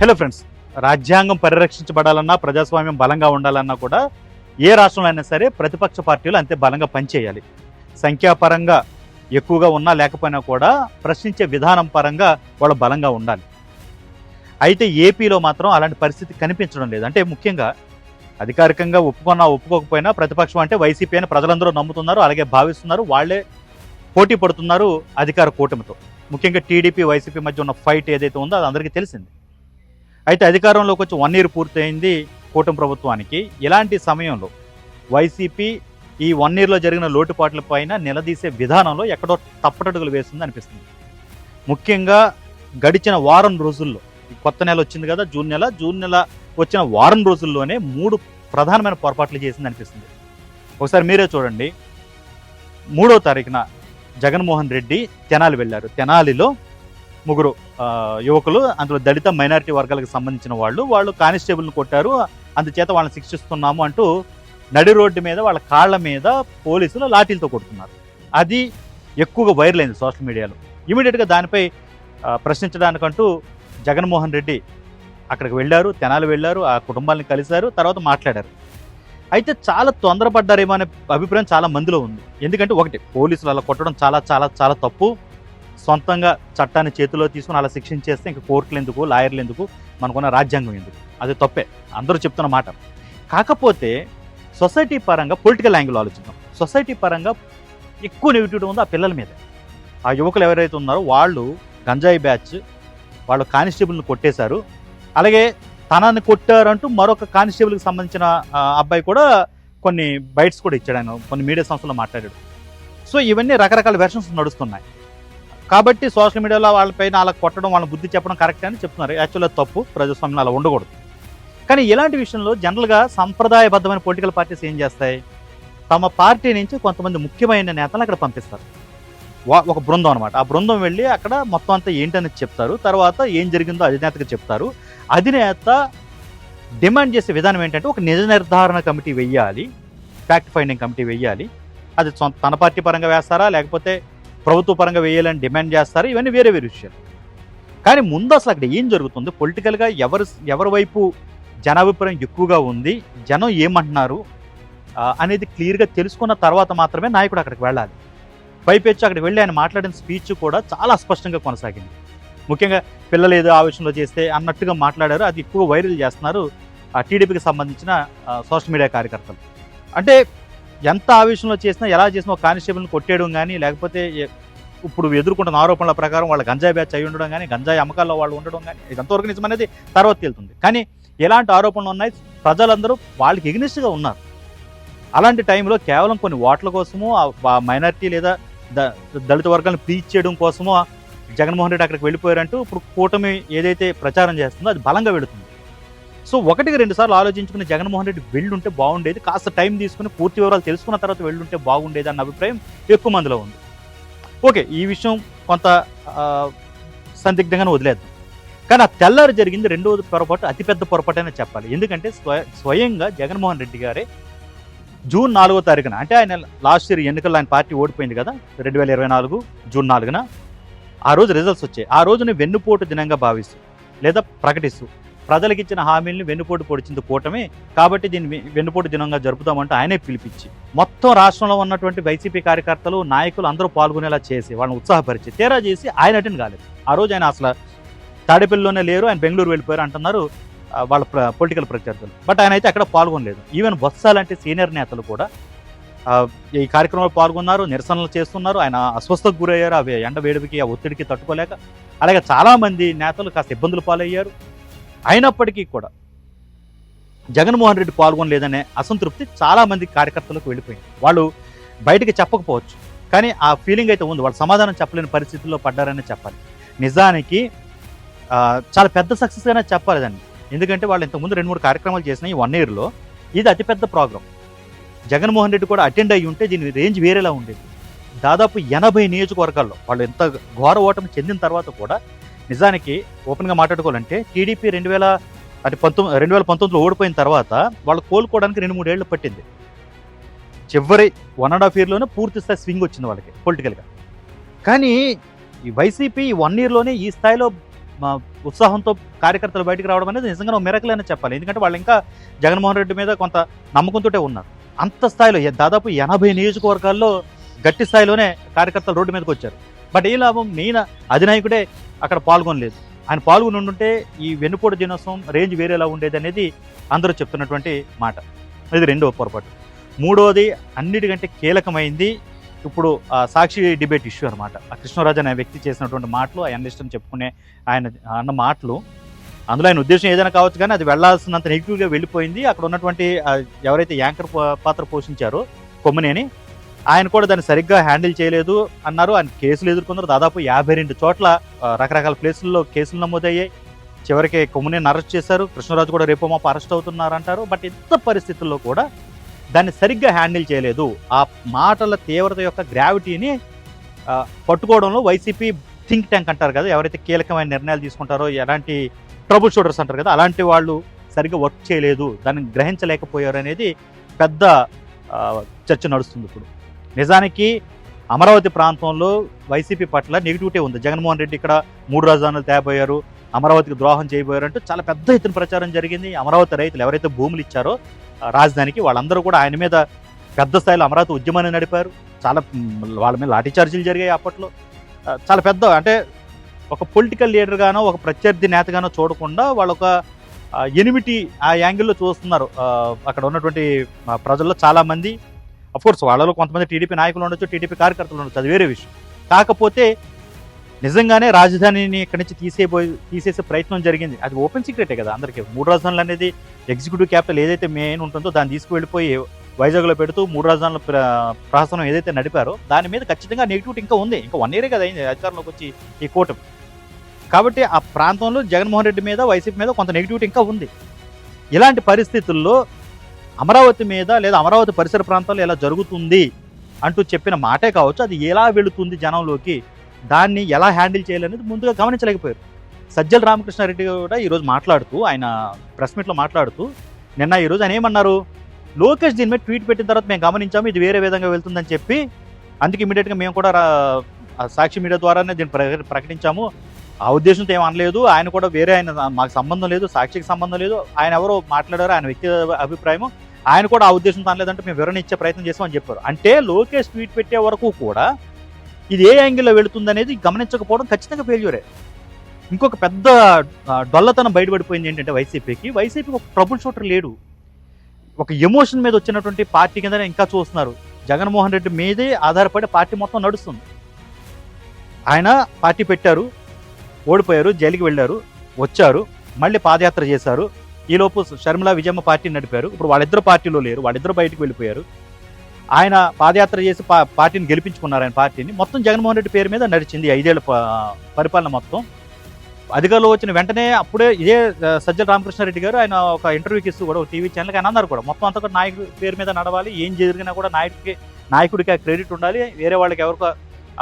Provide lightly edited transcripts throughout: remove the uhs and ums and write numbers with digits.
Hello friends, రాజ్యాంగం పరిరక్షించబడాలన్నా ప్రజాస్వామ్యం బలంగా ఉండాలన్నా కూడా ఏ రాష్ట్రంలో అయినా సరే ప్రతిపక్ష పార్టీలు అంతే బలంగా పనిచేయాలి. సంఖ్యాపరంగా ఎక్కువగా ఉన్నా లేకపోయినా కూడా ప్రశ్నించే విధానం పరంగా వాళ్ళు బలంగా ఉండాలి. అయితే ఏపీలో మాత్రం అలాంటి పరిస్థితి కనిపించడం లేదు. అంటే ముఖ్యంగా అధికారికంగా ఒప్పుకున్నా ఒప్పుకోకపోయినా ప్రతిపక్షం అంటే వైసీపీ అని ప్రజలందరూ నమ్ముతున్నారు, అలాగే భావిస్తున్నారు. వాళ్లే పోటీ పడుతున్నారు అధికార కూటమితో. ముఖ్యంగా టీడీపీ వైసీపీ మధ్య ఉన్న ఫైట్ ఏదైతే ఉందో అది అందరికీ తెలిసింది. అయితే అధికారంలోకి వచ్చి 1 year పూర్తయింది కూటమి ప్రభుత్వానికి. ఇలాంటి సమయంలో వైసీపీ ఈ 1 yearలో జరిగిన లోటుపాట్ల పైన నిలదీసే విధానంలో ఎక్కడో తప్పటడుగులు వేస్తుంది అనిపిస్తుంది. ముఖ్యంగా గడిచిన వారం రోజుల్లో, కొత్త నెల వచ్చింది కదా, జూన్ నెల వచ్చిన వారం రోజుల్లోనే 3 ప్రధానమైన పొరపాట్లు చేసింది అనిపిస్తుంది. ఒకసారి మీరే చూడండి. 3వ తారీఖున జగన్మోహన్ రెడ్డి తెనాలి వెళ్ళారు. తెనాలిలో 3 యువకులు, అందులో దళిత మైనారిటీ వర్గాలకు సంబంధించిన వాళ్ళు కానిస్టేబుల్ని కొట్టారు, అందుచేత వాళ్ళని శిక్షిస్తున్నాము అంటూ నడి రోడ్డు మీద వాళ్ళ కాళ్ల మీద పోలీసులు లాఠీలతో కొడుతున్నారు. అది ఎక్కువగా వైరల్ అయింది సోషల్ మీడియాలో. ఇమీడియట్గా దానిపై ప్రశ్నించడానికంటూ జగన్మోహన్ రెడ్డి అక్కడికి వెళ్ళారు, తెనాలి వెళ్ళారు, ఆ కుటుంబాలను కలిశారు, తర్వాత మాట్లాడారు. అయితే చాలా తొందరపడ్డారేమో అనే అభిప్రాయం చాలా మందిలో ఉంది. ఎందుకంటే ఒకటి, పోలీసులు అలా కొట్టడం చాలా చాలా చాలా తప్పు. సొంతంగా చట్టాన్ని చేతిలో తీసుకుని అలా శిక్షించేస్తే ఇంకా కోర్టులు ఎందుకు, లాయర్లు ఎందుకు, మనకున్న రాజ్యాంగం ఎందుకు, అది తప్పే, అందరూ చెప్తున్న మాట. కాకపోతే సొసైటీ పరంగా పొలిటికల్ యాంగిల్ ఆలోచిద్దాం. సొసైటీ పరంగా ఎక్కువ నెగిటివిటీ ఉందో ఆ పిల్లల మీద. ఆ యువకులు ఎవరైతే ఉన్నారో వాళ్ళు గంజాయి బ్యాచ్, వాళ్ళు కానిస్టేబుల్ని కొట్టేశారు. అలాగే తనని కొట్టారంటూ మరొక కానిస్టేబుల్కి సంబంధించిన అబ్బాయి కూడా కొన్ని బైట్స్ కూడా ఇచ్చాడు, ఆయన కొన్ని మీడియా సంస్థల్లో మాట్లాడాడు. సో ఇవన్నీ రకరకాల వెర్షన్స్ నడుస్తున్నాయి. కాబట్టి సోషల్ మీడియాలో వాళ్ళపైన అలా కొట్టడం, వాళ్ళని బుద్ధి చెప్పడం కరెక్ట్ అని చెప్తున్నారు. యాక్చువల్గా తప్పు, ప్రజాస్వామ్యం అలా ఉండకూడదు. కానీ ఇలాంటి విషయంలో జనరల్గా సంప్రదాయబద్ధమైన పొలిటికల్ పార్టీస్ ఏం చేస్తాయి, తమ పార్టీ నుంచి కొంతమంది ముఖ్యమైన నేతలను అక్కడ పంపిస్తారు. ఒక బృందం అనమాట. ఆ బృందం వెళ్ళి అక్కడ మొత్తం అంతా ఏంటనేది చెప్తారు. తర్వాత ఏం జరిగిందో అధినేతకి చెప్తారు. అధినేత డిమాండ్ చేసే విధానం ఏంటంటే ఒక నిజ నిర్ధారణ కమిటీ వెయ్యాలి, ఫ్యాక్ట్ ఫైండింగ్ కమిటీ వెయ్యాలి. అది తన పార్టీ పరంగా వేస్తారా లేకపోతే ప్రభుత్వ పరంగా వేయాలని డిమాండ్ చేస్తారు. ఇవన్నీ వేరే వేరే విషయాలు. కానీ ముందు అసలు అక్కడ ఏం జరుగుతుంది, పొలిటికల్గా ఎవరి వైపు జనాభిప్రాయం ఎక్కువగా ఉంది, జనం ఏమంటున్నారు అనేది క్లియర్గా తెలుసుకున్న తర్వాత మాత్రమే నాయకుడు అక్కడికి వెళ్ళాలి. పైపెచ్చి అక్కడికి వెళ్ళి ఆయన మాట్లాడిన స్పీచ్ కూడా చాలా స్పష్టంగా కొనసాగింది. ముఖ్యంగా పిల్లలు ఏదో ఆవేశంలో చేస్తే అన్నట్టుగా మాట్లాడారు. అది ఎక్కువ వైరల్ చేస్తున్నారు ఆ టీడీపీకి సంబంధించిన సోషల్ మీడియా కార్యకర్తలు. అంటే ఎంత ఆవేశంలో చేసినా, ఎలా చేసినా ఒక కానిస్టేబుల్ని కొట్టేయడం కానీ, లేకపోతే ఇప్పుడు ఎదుర్కొంటున్న ఆరోపణల ప్రకారం వాళ్ళ గంజాయి బ్యాచ్ అయి ఉండడం కానీ, గంజాయి అమ్మకాల్లో వాళ్ళు ఉండడం కానీ, ఇదంతవరకు నిజం అనేది తర్వాత తేలుతుంది. కానీ ఎలాంటి ఆరోపణలు ఉన్నాయి, ప్రజలందరూ వాళ్ళకి ఎగ్నిస్ట్గా ఉన్నారు. అలాంటి టైంలో కేవలం కొన్ని ఓట్ల కోసమో, మైనారిటీ లేదా దళిత వర్గాలను ప్లీజ్ చేయడం కోసమో జగన్మోహన్ రెడ్డి అక్కడికి వెళ్ళిపోయారంటూ ఇప్పుడు కూటమి ఏదైతే ప్రచారం చేస్తుందో అది బలంగా వెళుతుంది. సో 1-2 సార్లు ఆలోచించుకుని జగన్మోహన్ రెడ్డి వెళ్ళుంటే బాగుండేది, కాస్త టైం తీసుకుని పూర్తి వివరాలు తెలుసుకున్న తర్వాత వెళ్ళుంటే బాగుండేది అన్న అభిప్రాయం ఎక్కువ మందిలో ఉంది. ఓకే, ఈ విషయం కొంత సందిగ్ధంగానే వదిలేద్దాం. కానీ ఆ తెల్లారి జరిగింది 2వ పొరపాటు, అతిపెద్ద పొరపాటనే చెప్పాలి. ఎందుకంటే స్వయంగా జగన్మోహన్ రెడ్డి గారే జూన్ 4వ తారీఖున, అంటే ఆయన లాస్ట్ ఇయర్ ఎన్నికల్లో ఆయన పార్టీ ఓడిపోయింది కదా 2024 జూన్ 4న, ఆ రోజు రిజల్ట్స్ వచ్చాయి. ఆ రోజుని వెన్నుపోటు దినంగా భావిస్తూ లేదా ప్రకటిస్తూ ప్రజలకు ఇచ్చిన హామీలను వెన్నుపోటు పొడిచింది కూటమి, కాబట్టి దీన్ని వెన్నుపోటు దినంగా జరుపుతామంటూ ఆయనే పిలిపించి మొత్తం రాష్ట్రంలో ఉన్నటువంటి వైసీపీ కార్యకర్తలు, నాయకులు అందరూ పాల్గొనేలా చేసి వాళ్ళని ఉత్సాహపరిచి తీరా చేసి ఆయన అటెండ్ కాలేదు. ఆ రోజు ఆయన అసలు తాడేపల్లిలోనే లేరు, ఆయన బెంగళూరు వెళ్ళిపోయారు అంటున్నారు వాళ్ళ పొలిటికల్ ప్రత్యర్థులు. బట్ ఆయన అయితే అక్కడ పాల్గొనలేదు. ఈవెన్ బొత్స లాంటి సీనియర్ నేతలు కూడా ఈ కార్యక్రమంలో పాల్గొన్నారు, నిరసనలు చేస్తున్నారు. ఆయన అస్వస్థకు గురయ్యారు, అవి ఎండ వేడికి, ఆ ఒత్తిడికి తట్టుకోలేక. అలాగే చాలామంది నేతలు కాస్త ఇబ్బందులు పాలయ్యారు. అయినప్పటికీ కూడా జగన్మోహన్ రెడ్డి పాల్గొనలేదనే అసంతృప్తి చాలామంది కార్యకర్తలకు వెళ్ళిపోయింది. వాళ్ళు బయటికి చెప్పకపోవచ్చు, కానీ ఆ ఫీలింగ్ అయితే ఉంది. వాళ్ళు సమాధానం చెప్పలేని పరిస్థితుల్లో పడ్డారనే చెప్పాలి. నిజానికి చాలా పెద్ద సక్సెస్గానే చెప్పాలి దాన్ని. ఎందుకంటే వాళ్ళు ఇంతకుముందు 2-3 కార్యక్రమాలు చేసిన ఈ 1 yearలో ఇది అతిపెద్ద ప్రోగ్రాం. జగన్మోహన్ రెడ్డి కూడా అటెండ్ అయ్యి ఉంటే దీని రేంజ్ వేరేలా ఉండేది. దాదాపు 80 నియోజకవర్గాల్లో వాళ్ళు ఎంత ఘోర ఓటమి చెందిన తర్వాత కూడా నిజానికి ఓపెన్గా మాట్లాడుకోవాలంటే టీడీపీ 2019లో ఓడిపోయిన తర్వాత వాళ్ళు కోలుకోవడానికి 2-3 ఏళ్ళు పట్టింది. చివరి 1.5 yearలోనే పూర్తి స్థాయి స్వింగ్ వచ్చింది వాళ్ళకి పొలిటికల్గా. కానీ ఈ వైసీపీ 1 yearలోనే ఈ స్థాయిలో ఉత్సాహంతో కార్యకర్తలు బయటికి రావడం అనేది నిజంగా ఒక మిరకల్ అని చెప్పాలి. ఎందుకంటే వాళ్ళు ఇంకా జగన్మోహన్ రెడ్డి మీద కొంత నమ్మకంతోటే ఉన్నారు. అంత స్థాయిలో దాదాపు 80 నియోజకవర్గాల్లో గట్టి స్థాయిలోనే కార్యకర్తలు రోడ్డు మీదకి వచ్చారు. బట్ ఏ లాభం, మెయిన్ అధినాయకుడే అక్కడ పాల్గొనలేదు. ఆయన పాల్గొని ఉండుంటే ఈ వెన్నుపోటు దినోత్సవం రేంజ్ వేరేలా ఉండేది అనేది అందరూ చెప్తున్నటువంటి మాట. ఇది రెండవ పొరపాటు. మూడవది అన్నిటికంటే కీలకమైంది ఇప్పుడు సాక్షి డిబేట్ ఇష్యూ అనమాట. ఆ కృష్ణరాజు అనే వ్యక్తి చేసినటువంటి మాటలు, ఆ అనలిస్ట్ అని చెప్పుకునే ఆయన అన్న మాటలు, అందులో ఆయన ఉద్దేశం ఏదైనా కావచ్చు కానీ అది వెళ్లాల్సినంత నెగిటివ్గా వెళ్ళిపోయింది. అక్కడ ఉన్నటువంటి ఎవరైతే యాంకర్ పాత్ర పోషించారో కొమ్మనేని, ఆయన కూడా దాన్ని సరిగ్గా హ్యాండిల్ చేయలేదు అన్నారు. ఆయన కేసులు ఎదుర్కొన్నారు. దాదాపు 52 చోట్ల రకరకాల ప్లేసుల్లో కేసులు నమోదయ్యాయి. చివరికి కొమ్మనేని అరెస్ట్ చేశారు. కృష్ణరాజు కూడా రేపో మాపు అరెస్ట్ అవుతున్నారు అంటారు. బట్ ఇంత పరిస్థితుల్లో కూడా దాన్ని సరిగ్గా హ్యాండిల్ చేయలేదు. ఆ మాటల తీవ్రత యొక్క గ్రావిటీని పట్టుకోవడంలో వైసీపీ థింక్ ట్యాంక్ అంటారు కదా, ఎవరైతే కీలకమైన నిర్ణయాలు తీసుకుంటారో, ఎలాంటి ట్రబుల్ షూటర్స్ అంటారు కదా, అలాంటి వాళ్ళు సరిగ్గా వర్క్ చేయలేదు, దాన్ని గ్రహించలేకపోయారు అనేది పెద్ద చర్చ నడుస్తుంది ఇప్పుడు. నిజానికి అమరావతి ప్రాంతంలో వైసీపీ పట్ల నెగిటివిటీ ఉంది. జగన్మోహన్ రెడ్డి ఇక్కడ 3 రాజధానులు తేబోయారు, అమరావతికి ద్రోహం చేయబోయారు అంటూ చాలా పెద్ద ఎత్తున ప్రచారం జరిగింది. అమరావతి రైతులు ఎవరైతే భూములు ఇచ్చారో రాజధానికి, వాళ్ళందరూ కూడా ఆయన మీద పెద్ద స్థాయిలో అమరావతి ఉద్యమాన్ని నడిపారు. చాలా వాళ్ళ మీద లాఠీ చార్జీలు జరిగాయి అప్పట్లో. చాలా పెద్ద, అంటే ఒక పొలిటికల్ లీడర్గానో ఒక ప్రత్యర్థి నేతగానో చూడకుండా వాళ్ళు ఒక ఎనిమిటి ఆ యాంగిల్లో చూస్తున్నారు. అక్కడ ఉన్నటువంటి ప్రజల్లో చాలామంది, అఫ్కోర్స్ వాళ్ళలో కొంతమంది టీడీపీ నాయకులు ఉండొచ్చు, టీడీపీ కార్యకర్తలు ఉండొచ్చు, అది వేరే విషయం. కాకపోతే నిజంగానే రాజధానిని ఇక్కడి నుంచి తీసేసే ప్రయత్నం జరిగింది. అది ఓపెన్ సీక్రెటే కదా అందరికీ. 3 రాజధానులు అనేది ఎగ్జిక్యూటివ్ క్యాపిటల్ ఏదైతే మెయిన్ ఉంటుందో దాన్ని తీసుకువెళ్ళిపోయి వైజాగ్లో పెడుతూ 3 రాజధానుల ప్రహసనం ఏదైతే నడిపారో దాని మీద ఖచ్చితంగా నెగిటివిటీ ఇంకా ఉంది. ఇంకా 1 year కదా అయింది అధికారంలోకి వచ్చి ఈ కూటమి. కాబట్టి ఆ ప్రాంతంలో జగన్మోహన్ రెడ్డి మీద, వైసీపీ మీద కొంత నెగిటివిటీ ఇంకా ఉంది. ఇలాంటి పరిస్థితుల్లో అమరావతి మీద లేదా అమరావతి పరిసర ప్రాంతాల్లో ఎలా జరుగుతుంది అంటూ చెప్పిన మాటే కావచ్చు, అది ఎలా వెళుతుంది జనంలోకి, దాన్ని ఎలా హ్యాండిల్ చేయాలనేది ముందుగా గమనించలేకపోయారు. సజ్జల రామకృష్ణారెడ్డి కూడా ఈరోజు మాట్లాడుతూ, ఆయన ప్రెస్ మీట్లో మాట్లాడుతూ నిన్న ఈరోజు ఆయన ఏమన్నారు, లోకేష్ దీని మీద ట్వీట్ పెట్టిన తర్వాత మేము గమనించాము ఇది వేరే విధంగా వెళ్తుందని చెప్పి, అందుకే ఇమీడియట్గా మేము కూడా సాక్షి మీడియా ద్వారానే దీన్ని ప్రకటించాము. ఆ ఉద్దేశంతో ఏం అనలేదు. ఆయన కూడా వేరే, ఆయన మాకు సంబంధం లేదు, సాక్షికి సంబంధం లేదు, ఆయన ఎవరో మాట్లాడారు, ఆయన వ్యక్తి అభిప్రాయం, ఆయన కూడా ఆ ఉద్దేశంతో అనలేదంటే మేము వివరణ ఇచ్చే ప్రయత్నం చేసామని చెప్పారు. అంటే లోకేష్ ట్వీట్ పెట్టే వరకు కూడా ఇది ఏ యాంగిల్లో వెళుతుంది అనేది గమనించకపోవడం ఖచ్చితంగా ఫెయిల్యూరే. ఇంకొక పెద్ద డొల్లతనం బయటపడిపోయింది ఏంటంటే వైసీపీకి ఒక ట్రబుల్ షూటర్ లేడు. ఒక ఎమోషన్ మీద వచ్చినటువంటి పార్టీ కింద ఇంకా చూస్తున్నారు. జగన్మోహన్ రెడ్డి మీదే ఆధారపడి పార్టీ మొత్తం నడుస్తుంది. ఆయన పార్టీ పెట్టారు, ఓడిపోయారు, జైలుకి వెళ్ళారు, వచ్చారు, మళ్ళీ పాదయాత్ర చేశారు. ఈలోపు షర్మిల విజయమ్మ పార్టీని నడిపారు. ఇప్పుడు వాళ్ళిద్దరు పార్టీలో లేరు, వాళ్ళిద్దరు బయటకు వెళ్ళిపోయారు. ఆయన పాదయాత్ర చేసి పార్టీని గెలిపించుకున్నారు. ఆయన పార్టీని మొత్తం జగన్మోహన్ రెడ్డి పేరు మీద నడిచింది 5 ఏళ్ల పరిపాలన మొత్తం. అధికారంలో వచ్చిన వెంటనే అప్పుడే ఇదే సజ్జల రామకృష్ణారెడ్డి గారు ఆయన ఒక ఇంటర్వ్యూకి ఇస్తూ కూడా ఒక టీవీ ఛానల్కి ఆయన అన్నారు కూడా, మొత్తం అంతా కూడా నాయకుడి పేరు మీద నడవాలి, ఏం జరిగినా కూడా నాయకుడికి ఆ క్రెడిట్ ఉండాలి, వేరే వాళ్ళకి ఎవరికి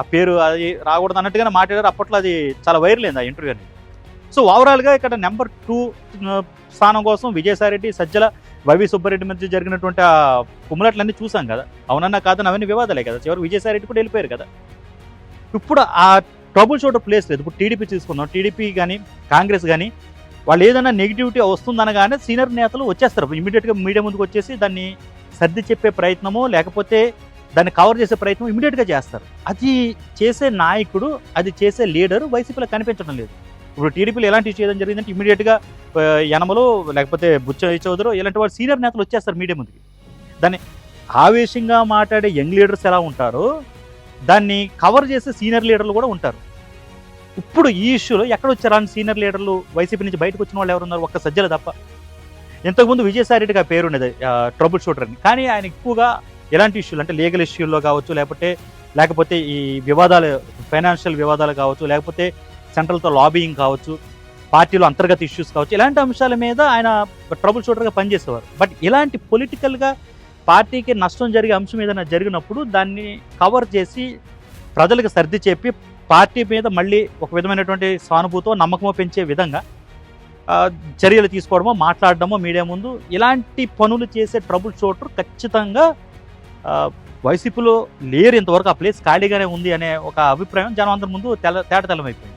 ఆ పేరు అది రాకూడదు అన్నట్టుగానే మాట్లాడారు. అప్పట్లో అది చాలా వైరల్ అయింది ఆ ఇంటర్వ్యూ అనేది. సో ఓవరాల్గా ఇక్కడ నెంబర్ 2 స్థానం కోసం విజయసాయిరెడ్డి, సజ్జల, వైవి సుబ్బారెడ్డి మధ్య జరిగినటువంటి ఆ కుమ్ములాట్లన్నీ చూసాం కదా. అవునన్నా కాదని అవన్నీ వివాదాలే కదా. చివరికి విజయసాయిరెడ్డి కూడా వెళ్ళిపోయారు కదా. ఇప్పుడు ఆ ట్రబుల్ షూటర్ ప్లేస్ లేదు. ఇప్పుడు టీడీపీ తీసుకుందాం, టీడీపీ కానీ కాంగ్రెస్ కానీ వాళ్ళు ఏదైనా నెగిటివిటీ వస్తుందనగానే సీనియర్ నేతలు వచ్చేస్తారు, ఇమీడియట్గా మీడియా ముందుకు వచ్చేసి దాన్ని సర్ది చెప్పే ప్రయత్నమో లేకపోతే దాన్ని కవర్ చేసే ప్రయత్నం ఇమీడియట్గా చేస్తారు. అది చేసే నాయకుడు, అది చేసే లీడరు వైసీపీలో కనిపించడం లేదు. ఇప్పుడు టీడీపీలో ఎలాంటి ఇష్యూ ఏదైనా జరిగిందంటే ఇమీడియట్గా యనమలో లేకపోతే బుచ్చ చౌదరో ఇలాంటి వాళ్ళు సీనియర్ నేతలు వచ్చేస్తారు మీడియా ముందుకి. దాన్ని ఆవేశంగా మాట్లాడే యంగ్ లీడర్స్ ఎలా ఉంటారో దాన్ని కవర్ చేసే సీనియర్ లీడర్లు కూడా ఉంటారు. ఇప్పుడు ఈ ఇష్యూలో ఎక్కడ వచ్చారు అని సీనియర్ లీడర్లు వైసీపీ నుంచి బయటకు వచ్చిన వాళ్ళు ఎవరున్నారు? ఒక్క సజ్జల తప్ప. ఇంతకుముందు విజయసాయిరెడ్డికి ఆ పేరు ఉండేది ట్రబుల్ షూటర్ అని. కానీ ఆయన ఎక్కువగా ఎలాంటి ఇష్యూలు అంటే లీగల్ ఇష్యూల్లో కావచ్చు, లేకపోతే ఈ వివాదాలు, ఫైనాన్షియల్ వివాదాలు కావచ్చు, లేకపోతే సెంట్రల్తో లాబియింగ్ కావచ్చు, పార్టీలో అంతర్గత ఇష్యూస్ కావచ్చు, ఇలాంటి అంశాల మీద ఆయన ట్రబుల్ షూటర్గా పనిచేసేవారు. బట్ ఇలాంటి పొలిటికల్గా పార్టీకి నష్టం జరిగే అంశం ఏదైనా జరిగినప్పుడు దాన్ని కవర్ చేసి ప్రజలకు సర్ది చెప్పి పార్టీ మీద మళ్ళీ ఒక విధమైనటువంటి సానుభూతో నమ్మకమో పెంచే విధంగా చర్యలు తీసుకోవడమో, మాట్లాడడమో మీడియా ముందు, ఇలాంటి పనులు చేసే ట్రబుల్ షూటర్ ఖచ్చితంగా వైసీపీలో లేరు. ఇంతవరకు ఆ ప్లేస్ ఖాళీగానే ఉంది అనే ఒక అభిప్రాయం జనం అందరి ముందు తేటతెల్లమైపోయింది.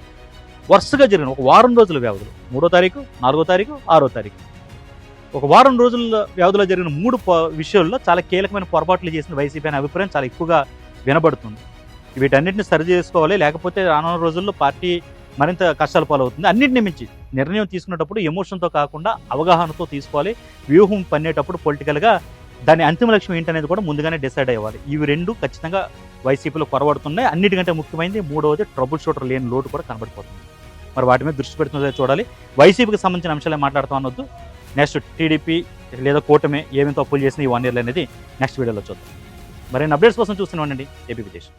వరుసగా జరిగిన ఒక వారం రోజుల వ్యవధిలో 3వ తారీఖు, 4వ తారీఖు, 6వ తారీఖు ఒక వారం రోజుల వ్యవధిలో జరిగిన 3 విషయాల్లో చాలా కీలకమైన పొరపాట్లు చేసిన వైసీపీ అనే అభిప్రాయం చాలా ఎక్కువగా వినబడుతుంది. వీటన్నిటిని సరి చేసుకోవాలి, లేకపోతే రానున్న రోజుల్లో పార్టీ మరింత కష్టాల పాలవుతుంది. అన్నింటిని మించి నిర్ణయం తీసుకునేటప్పుడు ఎమోషన్తో కాకుండా అవగాహనతో తీసుకోవాలి. వ్యూహం పన్నేటప్పుడు పొలిటికల్గా దాని అంతిమ లక్ష్యం ఏంటనేది కూడా ముందుగానే డిసైడ్ అవ్వాలి. ఇవి రెండు ఖచ్చితంగా వైసీపీలో కొరవడుతున్నాయి. అన్నిటికంటే ముఖ్యమైనది మూడవది ట్రబుల్ షూటర్ లేని లోటు కూడా కనబడిపోతుంది. మరి వాటి మీద దృష్టి పెడుతుందో చూడాలి. వైసీపీకి సంబంధించిన అంశాలే మాట్లాడుతూ అనొద్దు. నెక్స్ట్ టీడీపీ లేదా కూటమి ఏమేమి తప్పులు చేసిన ఈ 1 year అనేది నెక్స్ట్ వీడియోలో చూద్దాం. మరిన్ని అప్డేట్స్ కోసం చూస్తూనే ఉండండి ఏపీ విదేశ్.